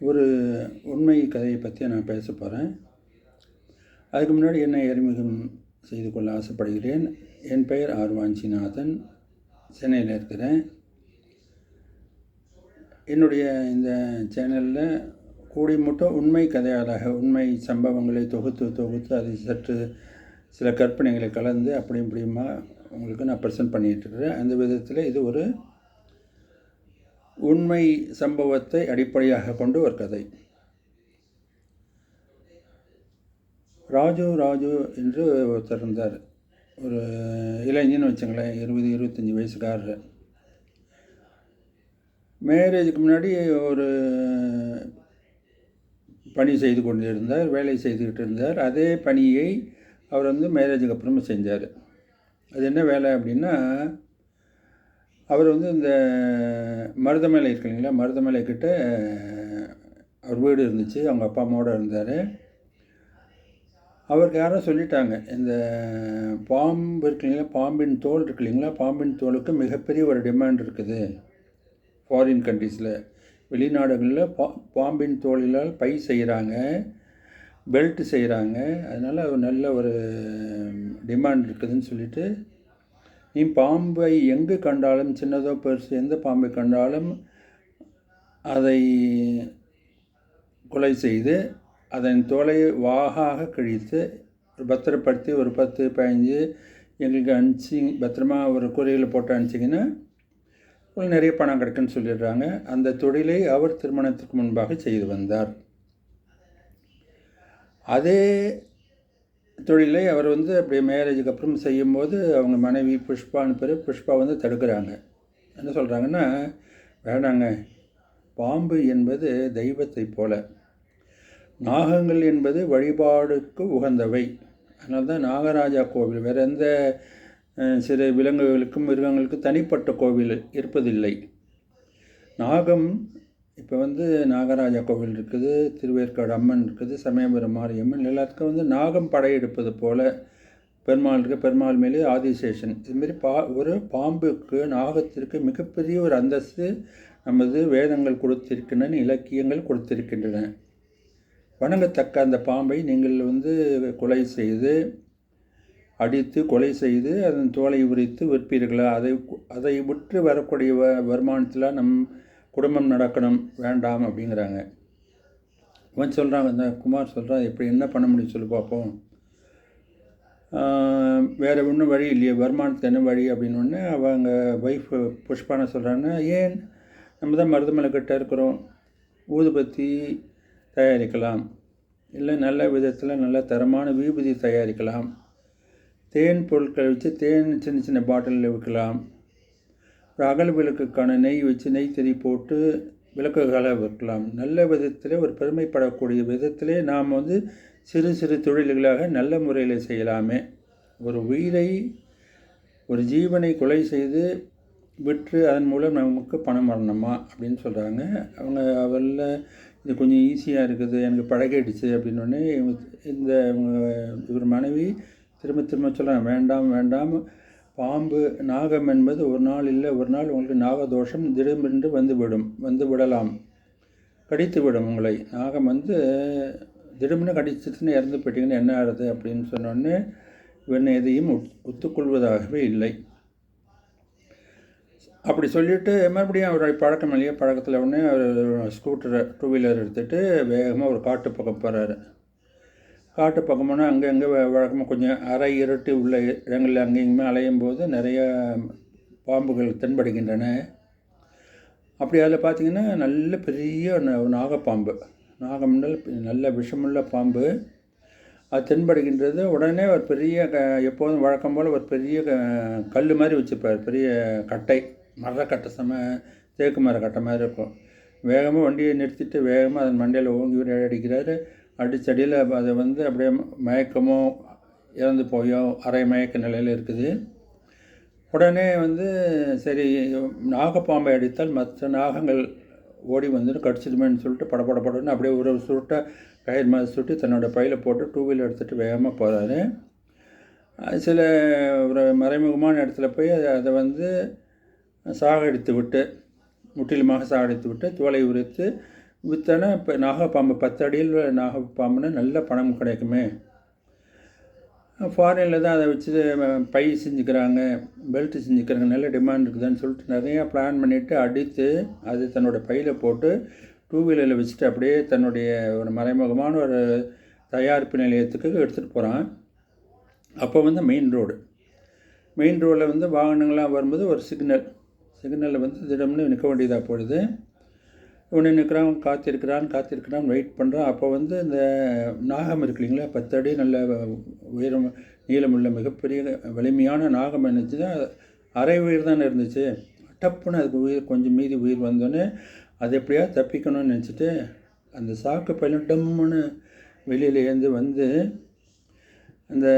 ஒரு உண்மை கதையை பற்றி நான் பேச போகிறேன். அதுக்கு முன்னாடி என்னை அறிமுகம் செய்து கொள்ள ஆசைப்படுகிறேன். என் பெயர் ஆர் வாஞ்சிநாதன். சென்னையில் இருக்கிறேன். என்னுடைய இந்த சேனலில் கூடி மட்டும் உண்மை கதையாளாக உண்மை சம்பவங்களை தொகுத்து அதை சற்று சில கற்பனைகளை கலந்து அப்படி இப்படியுமா உங்களுக்கு நான் ப்ரெசென்ட் பண்ணிகிட்ருக்கிறேன். அந்த விதத்தில் இது ஒரு உண்மை சம்பவத்தை அடிப்படையாக கொண்டு ஒரு கதை. ராஜு என்று ஒருத்தர் இருந்தார். ஒரு இளைஞன்னு வச்சுங்களேன், 20-25 வயசுக்காரர். மேரேஜுக்கு முன்னாடி ஒரு பணி செய்து கொண்டு இருந்தார், வேலை செய்துக்கிட்டு இருந்தார். அதே பணியை அவர் மேரேஜுக்கு அப்புறமா செஞ்சார். அது என்ன வேலை அப்படின்னா, அவர் இந்த மருதமலை இருக்கு இல்லைங்களா, மருதமலை கிட்ட அவர் வீடு இருந்துச்சு. அவங்க அப்பா அம்மாவோடு இருந்தார். அவருக்கு யாரும் சொல்லிட்டாங்க, இந்த பாம்பு இருக்கு இல்லைங்களா, பாம்பின் தோல் இருக்கு இல்லைங்களா, பாம்பின் தோலுக்கு மிகப்பெரிய ஒரு டிமாண்ட் இருக்குது ஃபாரின் கண்ட்ரீஸில். வெளிநாடுகளில் பாம்பின் தோலினால் பை செய்கிறாங்க, பெல்ட் செய்கிறாங்க. அதனால் ஒரு நல்ல ஒரு டிமாண்ட் இருக்குதுன்னு சொல்லிட்டு, நீ பாம்பை எங்கு கண்டாலும், சின்னதோ பெருசு எந்த பாம்பை கண்டாலும் அதை கொலை செய்து அதன் தோலை வாகாக கிழித்து பத்திரப்படுத்தி ஒரு 10-15 எங்களுக்கு அனுப்பிச்சி பத்திரமா ஒரு கொரியரில் போட்டு அனுப்பிச்சிங்கன்னா உங்களுக்கு நிறைய பணம் கிடைக்குன்னு சொல்லிடுறாங்க. அந்த தொழிலை அவர் திருமணத்துக்கு முன்பாக செய்து வந்தார். அதே தொழிலை அவர் அப்படியே மேரேஜுக்கு அப்புறம் செய்யும்போது அவங்க மனைவி புஷ்பான்னு பேர், புஷ்பா தடுக்கிறாங்க. என்ன சொல்கிறாங்கன்னா, வேணாங்க, பாம்பு என்பது தெய்வத்தை போல, நாகங்கள் என்பது வழிபாடுக்கு உகந்தவை. அதனால தான் நாகராஜா கோவில், வேறு எந்த சிறு விலங்குகளுக்கும் மிருகங்களுக்கும் தனிப்பட்ட கோவில் இருப்பதில்லை. நாகம் இப்போ நாகராஜா கோவில் இருக்குது, திருவேற்காடு அம்மன் இருக்குது, சமயபுரம் மாரியம்மன், எல்லாத்துக்கும் நாகம் படையெடுப்பது போல் பெருமாள் இருக்குது. பெருமாள் மேலே ஆதிசேஷன். இதுமாரி ஒரு பாம்புக்கு, நாகத்திற்கு மிகப்பெரிய ஒரு அந்தஸ்து நமது வேதங்கள் கொடுத்திருக்கின்றன, இலக்கியங்கள் கொடுத்திருக்கின்றன. வணங்கத்தக்க அந்த பாம்பை நீங்கள் கொலை செய்து, அடித்து கொலை செய்து அதன் தோலை உரித்து விற்பீர்களா? அதை விற்று வரக்கூடிய வருமானத்தில் நம் குடும்பம் நடக்கணும், வேண்டாம் அப்படிங்கிறாங்க. இவன் சொல்கிறாங்க, இந்த குமார் சொல்கிறான், எப்படி என்ன பண்ண முடியும் சொல்லி பார்ப்போம், வேறு ஒன்றும் வழி இல்லையே, வருமானத்துக்கு என்ன வழி அப்படின்னு. அவங்க ஒய்ஃப் புஷ்பான சொல்கிறாங்க, ஏன் நம்ம தான் மருதமலை கிட்ட இருக்கிறோம், ஊதுபத்தி தயாரிக்கலாம், இல்லை நல்ல விதத்தில் நல்ல தரமான விபூதி தயாரிக்கலாம், தேன் பொருட்களை வச்சு தேன் சின்ன சின்ன பாட்டிலில் விற்கலாம், ஒரு அகல் விளக்குக்கான நெய் வச்சு நெய் திரி போட்டு விளக்குகளை விற்கலாம். நல்ல விதத்தில் ஒரு பெருமைப்படக்கூடிய விதத்திலே நாம் சிறு சிறு தொழில்களாக நல்ல முறையில் செய்யலாமே. ஒரு உயிரை, ஒரு ஜீவனை கொலை செய்து விற்று அதன் மூலம் நமக்கு பணம் வரணுமா அப்படின்னு சொல்கிறாங்க. அவரில் இது கொஞ்சம் ஈஸியாக இருக்குது, எனக்கு பழகிடுச்சு அப்படின்னோடனே இவர் மனைவி திரும்ப சொல்கிறாங்க, வேண்டாம், பாம்பு நாகம் என்பது ஒரு நாள் இல்லை ஒரு நாள் உங்களுக்கு நாகதோஷம் திடீரென்று வந்து விடலாம், கடித்து விடும் உங்களை. நாகம் திடீர்னு கடிச்சிட்டுன்னு இறந்து போயிட்டீங்கன்னு என்ன ஆகுது அப்படின்னு சொன்னோடனே இவன் எதையும் ஒத்துக்கொள்வதாகவே இல்லை. அப்படி சொல்லிவிட்டு மறுபடியும் அவருடைய பழக்கம் இல்லையா, பழக்கத்தில் உடனே அவர் ஸ்கூட்டரை 2-வீலர் எடுத்துகிட்டு வேகமாக ஒரு காட்டு பக்கம் போகிறாரு. காட்டு பக்கம்னா அங்கே வழக்கமாக கொஞ்சம் அரை இருட்டு உள்ள இடங்களில் அங்கேயுமே அலையும் போது நிறைய பாம்புகள் தென்படுகின்றன. அப்படி அதில் பார்த்திங்கன்னா நல்ல பெரிய நாகப்பாம்பு, நாகம்னல் நல்ல விஷமுள்ள பாம்பு அது தென்படுகின்றது. உடனே ஒரு பெரிய எப்போதும் வழக்கம் போல் ஒரு பெரிய கல் மாதிரி வச்சுருப்பார், பெரிய கட்டை, மரக்கட்டை, தேக்கு மர கட்டை மாதிரி இருக்கும். வேகமாக வண்டியை நிறுத்திட்டு வேகமாக அதன் மண்டையில் ஓங்கி அடிக்கிறாரு. அடிச்சடியில் அதை அப்படியே மயக்கமோ இறந்து போயோ அரை மயக்க நிலையில் இருக்குது. உடனே சரி, நாகப்பாம்பை அடித்தால் மற்ற நாகங்கள் ஓடி கடிச்சிடுமேன்னு சொல்லிட்டு படப்படன்னு அப்படியே ஒரு சுருட்டை கயிறு மாதிரி சுட்டி தன்னோட பையில் போட்டு 2-வீலர் எடுத்துகிட்டு வேகமாக போகிறாரு. சில ஒரு மறைமுகமான இடத்துல போய் அதை சாகடித்து விட்டு, முற்றிலுமாக சாகடித்து விட்டு தோலை உரித்து விற்றோன்னா இப்போ நாகப்பாம்பு 10 அடியில் நாகப்பாம்புன்னா நல்ல பணம் கிடைக்குமே. ஃபாரினில் தான் அதை வச்சு பை செஞ்சுக்கிறாங்க, பெல்ட் செஞ்சுக்கிறாங்க, நல்ல டிமாண்ட் இருக்குதுன்னு சொல்லிட்டு நிறையா பிளான் பண்ணிவிட்டு அடித்து அது தன்னோட பையில் போட்டு 2 வீலரில் வச்சுட்டு அப்படியே தன்னுடைய ஒரு மறைமுகமான ஒரு தயாரிப்பு நிலையத்துக்கு எடுத்துகிட்டு போகிறான். அப்போ வந்து மெயின் ரோடில் வந்து வாகனங்கள்லாம் வரும்போது ஒரு சிக்னலில் வந்து திடம்னு நிற்க வேண்டியதாக போயிடுது. இவனை நிற்கிறான், காத்திருக்கிறான், வெயிட் பண்ணுறான். அப்போ வந்து இந்த நாகம் இருக்கு இல்லைங்களா, 10 அடி நல்ல உயரம் நீளமுள்ள மிகப்பெரிய வலிமையான நாகம் இருந்துச்சுன்னா அரை உயிர் தானே இருந்துச்சு. டப்புன்னு அதுக்கு உயிர் கொஞ்சம் மீதி உயிர் வந்தோடனே அது எப்படியா தப்பிக்கணும்னு நினச்சிட்டு அந்த சாக்கு பையன் டம்முன்னு வெளியிலேருந்து வந்து அந்த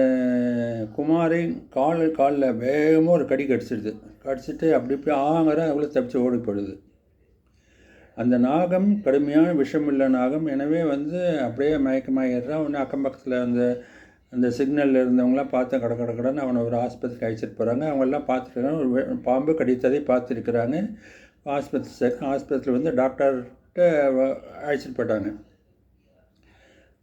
குமாரை காலில் வேகமாக ஒரு கடி கடிச்சிட்டு அப்படி இப்படி ஆங்கிற அவ்வளோ தப்பிச்சு ஓடி போயிடுது. அந்த நாகம் கடுமையான விஷமுள்ள நாகம். எனவே வந்து அப்படியே மயக்கமாயிடுறான். ஒன்று அக்கம் பக்கத்தில் அந்த சிக்னலில் இருந்தவங்களாம் பார்த்து கடன்னு அவனை ஒரு ஆஸ்பத்திரிக்கு அழைச்சிட்டு போகிறாங்க. அவங்கெல்லாம் பார்த்துட்டு ஒரு பாம்பு கடித்ததை பார்த்துருக்குறாங்க. ஆஸ்பத்திரி வந்து டாக்டர்கிட்ட அழைச்சிட்டு போயிட்டாங்க.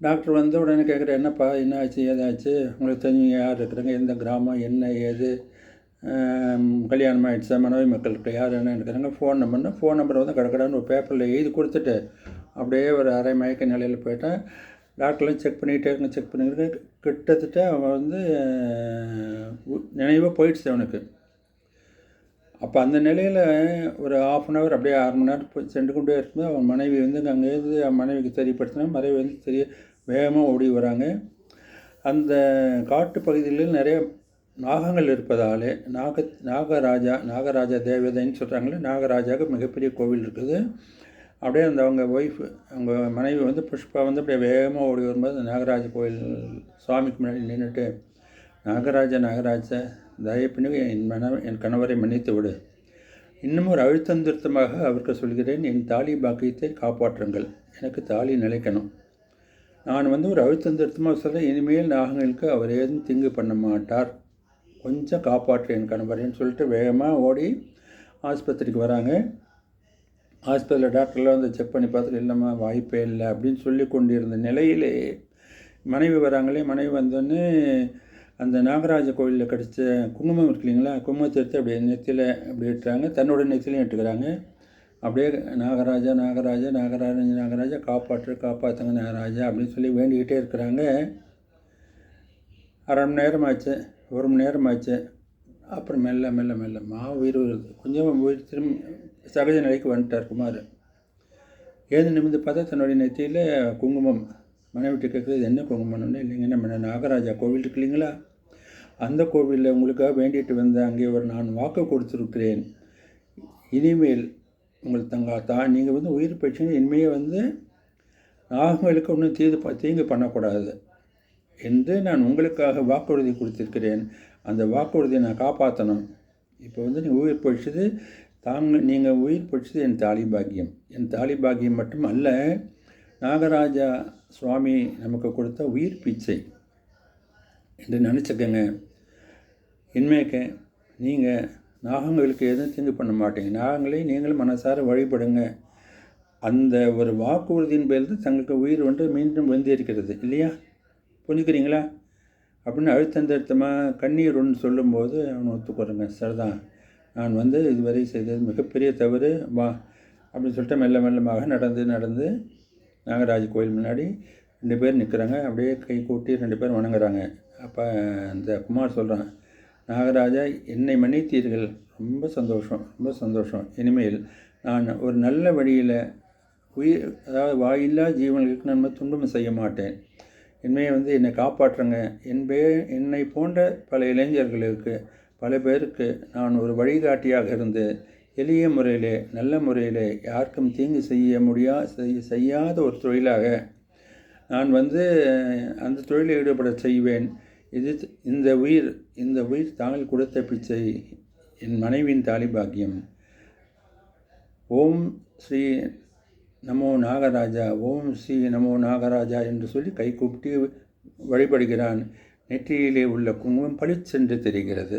டாக்டர் வந்து உடனே கேட்குற, என்னப்பா என்ன ஆச்சு ஏதாச்சு, உங்களுக்கு தெரிஞ்சவங்க யார் இருக்கிறாங்க, எந்த கிராமம், என்ன ஏது, கல்யாணம் ஆகிடுச்சா, மனைவி மக்களுக்கு யார் என்ன இருக்கிறாங்க, ஃபோன் நம்பர் வந்து கடற்கடான்னு ஒரு பேப்பரில் எழுதி கொடுத்துட்டு அப்படியே ஒரு அரை மயக்க நிலையில் போயிட்டேன். டாக்டர்லாம் செக் பண்ணிக்கிட்டு கிட்டத்தட்ட அவன் வந்து நினைவாக போயிடுச்சு அவனுக்கு. அப்போ அந்த நிலையில் ஒரு 1/2 hour அப்படியே 1/2 மணி நேரம் சென்று கொண்டே இருக்கும்போது அவன் மனைவி வந்து அங்கேருந்து மனைவிக்கு தெரியப்படுத்தினா மனைவி வந்து வேகமாக ஓடி வராங்க. அந்த காட்டு பகுதியில் நிறைய நாகங்கள் இருப்பதாலே நாகராஜா தேவதைன்னு சொல்கிறாங்களே, நாகராஜாவுக்கு மிகப்பெரிய கோவில் இருக்குது. அப்படியே அவங்க அவங்க மனைவி வந்து புஷ்பா வந்து அப்படியே வேகமாக ஓடி வரும்போது நாகராஜ கோவில் சுவாமிக்கு முன்னாடி நின்றுட்டு, நாகராஜா தயப்பினு என் கணவரை மன்னித்து விடு. இன்னும் ஒரு அழுத்தந்திருத்தமாக அவருக்கு சொல்கிறேன், என் தாலி பாக்கியத்தை காப்பாற்றுங்கள், எனக்கு தாலி நிலைக்கணும். நான் வந்து ஒரு அழுத்தந்திருத்தமாக சொல்கிறேன், இனிமேல் நாகங்களுக்கு அவர் ஏதும் தீங்கு பண்ண மாட்டார், கொஞ்சம் காப்பாற்று என் கணவரேன்னு சொல்லிட்டு வேகமாக ஓடி ஆஸ்பத்திரிக்கு வராங்க. ஆஸ்பத்திரியில் டாக்டர்லாம் வந்து செக் பண்ணி பார்த்துட்டு, இல்லைம்மா வாய்ப்பே இல்லை அப்படின்னு சொல்லி கொண்டிருந்த நிலையிலே மனைவி வராங்களே. மனைவி வந்தோடனே அந்த நாகராஜ கோவிலில் கிடச்ச குங்குமம் இருக்கு இல்லைங்களா, குங்குமத்தை எடுத்து அப்படியே நெத்தியில் அப்படி இட்டுறாங்க, தன்னோட நெத்திலையும் இட்டுக்கிறாங்க. அப்படியே நாகராஜா காப்பாற்றுங்க நாகராஜா அப்படின்னு சொல்லி வேண்டிக்கிட்டே இருக்கிறாங்க. 1/2 மணி நேரம் ஆச்சு, 1 மணி நேரம் ஆச்சு. அப்புறம் மெல்ல உயிர் வருது. கொஞ்சம் உயிர் திரும்பி சகஜ நிலைக்கு வந்துட்டார் குமார். ஏது நிமிர்ந்து பார்த்தா தன்னுடைய நெத்தியில் குங்குமம். மனைவிட்டு கேட்குறது, என்ன குங்குமம்னு. இல்லைங்க, நம்ம நாகராஜா கோவில் இருக்கு இல்லைங்களா, அந்த கோவிலில் உங்களுக்காக வேண்டிட்டு வந்தேன், அங்கே நான் வாக்கு கொடுத்துருக்கிறேன், இனிமேல் உங்களுக்கு நீங்கள் வந்து உயிர் போயிடுச்சுன்னு இனிமேல் வந்து நாகங்களுக்கு ஒன்றும் தீங்கு பண்ணக்கூடாது என்று நான் உங்களுக்காக வாக்குறுதி கொடுத்துருக்கிறேன். அந்த வாக்குறுதியை நான் காப்பாற்றணும். இப்போ வந்து நீங்கள் உயிர் போயிடுச்சது நீங்கள் உயிர் போயிடுச்சது என் தாலி பாக்கியம் மட்டும் அல்ல, நாகராஜா சுவாமி நமக்கு கொடுத்த உயிர் பிச்சை என்று நினச்சிக்கங்க. இனிமேக்க நீங்கள் நாகங்களுக்கு எதுவும் தீங்கு பண்ண மாட்டீங்க, நாகங்களே நீங்களும் மனசார வழிபடுங்க. அந்த ஒரு வாக்குறுதியின் பேர் தான் தங்களுக்கு உயிர் ஒன்று மீண்டும் வந்திருக்கிறது இல்லையா, புரிஞ்சுக்கிறீங்களா அப்படின்னு அழுத்தந்தழுத்தமாக கண்ணீர் ஒன்று சொல்லும்போது அவனை ஒத்துக்கிறேங்க, சரிதான், நான் வந்து இதுவரை செய்தது மிகப்பெரிய தவறு அப்படின்னு சொல்லிட்டு மெல்லமாக நடந்து நாகராஜ கோயில் முன்னாடி 2 பேர் நிற்கிறாங்க. அப்படியே கை கூட்டி 2 பேர் வணங்குறாங்க. அப்போ அந்த குமார் சொல்கிறான், நாகராஜா என்னை மன்னித்தீர்கள், ரொம்ப சந்தோஷம். இனிமேல் நான் ஒரு நல்ல வழியில் அதாவது வாயில்லா ஜீவன்களுக்கு நான் துன்பம் செய்ய மாட்டேன். இனிமேல் வந்து என்னை காப்பாற்றுங்க. என்னை போன்ற பல இளைஞர்களுக்கு பல பேருக்கு நான் ஒரு வழிகாட்டியாக இருந்து எளிய முறையிலே நல்ல முறையிலே யாருக்கும் தீங்கு செய்யாத ஒரு தொழிலாக நான் வந்து அந்த தொழிலில் ஈடுபட செய்வேன். இந்த உயிர் தாங்கள் கொடுத்த பிச்சை, என் மனைவியின் தாலி பாக்கியம். ஓம் ஸ்ரீ நமோ நாகராஜா என்று சொல்லி கை கூப்பிட்டு வழிபடுகிறான். நெற்றியிலே உள்ள குங்குமம் பளிச்சென்று தெரிகிறது.